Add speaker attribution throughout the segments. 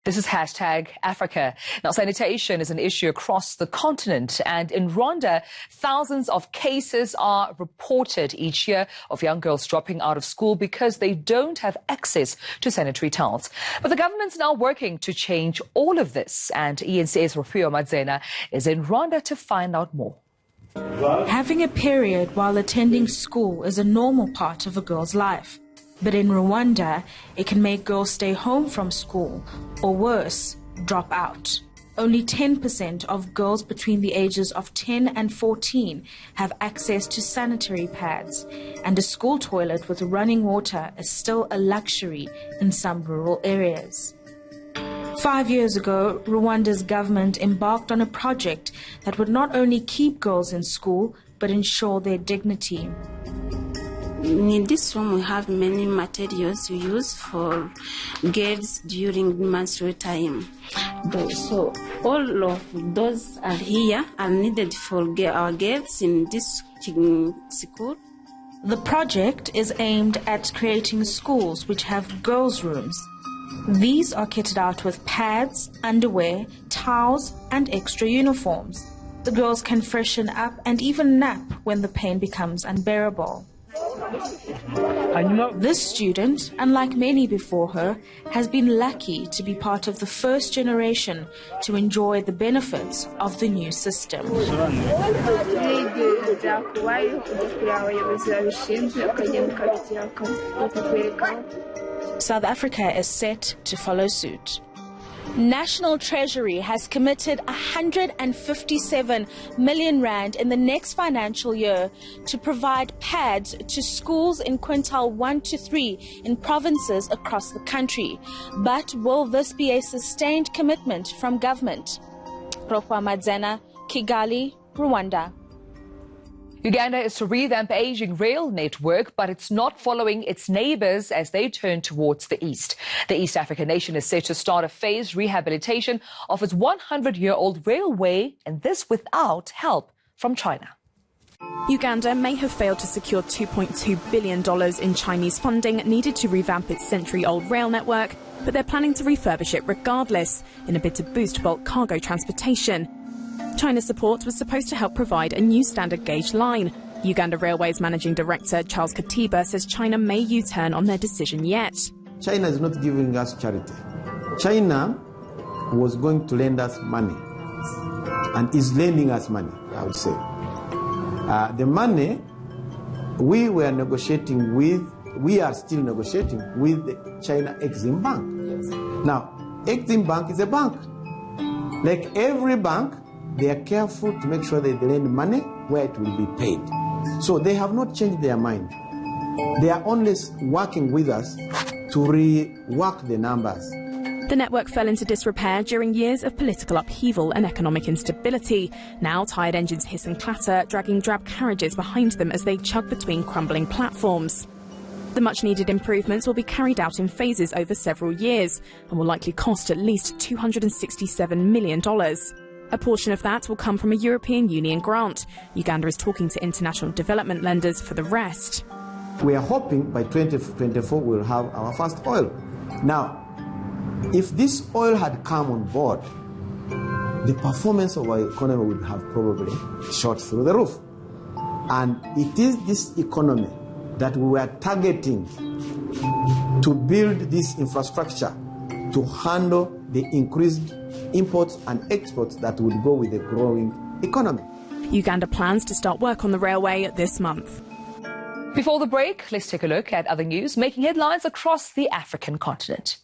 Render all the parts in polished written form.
Speaker 1: This is #Africa. Now, sanitation is an issue across the continent, and in Rwanda, thousands of cases are reported each year of young girls dropping out of school because they don't have access to sanitary towels. But the government's now working to change all of this, and ENCA's Rehabilitation Madzena is in Rwanda to find out more.
Speaker 2: Having a period while attending school is a normal part of a girl's life. But in Rwanda, it can make girls stay home from school, or worse, drop out. Only 10% of girls between the ages of 10 and 14 have access to sanitary pads, and a school toilet with running water is still a luxury in some rural areas. 5 years ago, Rwanda's government embarked on a project that would not only keep girls in school, but ensure their dignity.
Speaker 3: In this room, we have many materials we use for girls during menstrual time. So all of those are here are needed for our girls in this school.
Speaker 2: The project is aimed at creating schools which have girls' rooms. These are kitted out with pads, underwear, towels, and extra uniforms. The girls can freshen up and even nap when the pain becomes unbearable. This student, unlike many before her, has been lucky to be part of the first generation to enjoy the benefits of the new system. South Africa is set to follow suit. National Treasury has committed 157 million rand in the next financial year to provide pads to schools in quintile 1 to 3 in provinces across the country. But will this be a sustained commitment from government? Rehabilitation Madzena, Kigali, Rwanda.
Speaker 1: Uganda is to revamp aging rail network, but it's not following its neighbours as they turn towards the east. The East African nation is set to start a phased rehabilitation of its 100-year-old railway, and this without help from China.
Speaker 4: Uganda may have failed to secure $2.2 billion in Chinese funding needed to revamp its century-old rail network, but they're planning to refurbish it regardless in a bid to boost bulk cargo transportation. China's support was supposed to help provide a new standard gauge line. Uganda Railways Managing Director Charles Katiba says China may U-turn on their decision yet.
Speaker 5: China is not giving us charity. China was going to lend us money and is lending us money, I would say. The money we are still negotiating with the China Exim Bank. Now, Exim Bank is a bank. Like every bank, they are careful to make sure that they lend money where it will be paid. So they have not changed their mind. They are only working with us to rework the numbers.
Speaker 4: The network fell into disrepair during years of political upheaval and economic instability. Now tired engines hiss and clatter, dragging drab carriages behind them as they chug between crumbling platforms. The much-needed improvements will be carried out in phases over several years and will likely cost at least $267 million. A portion of that will come from a European Union grant. Uganda is talking to international development lenders for the rest.
Speaker 5: We are hoping by 2024 we'll have our first oil. Now, if this oil had come on board, the performance of our economy would have probably shot through the roof. And it is this economy that we were targeting to build this infrastructure to handle the increased imports and exports that will go with the growing economy.
Speaker 4: Uganda plans to start work on the railway this month.
Speaker 1: Before the break, let's take a look at other news making headlines across the African continent.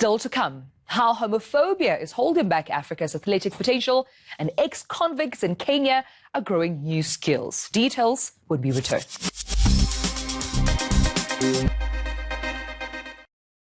Speaker 1: Still to come, how homophobia is holding back Africa's athletic potential, and ex-convicts in Kenya are growing new skills. Details would be returned.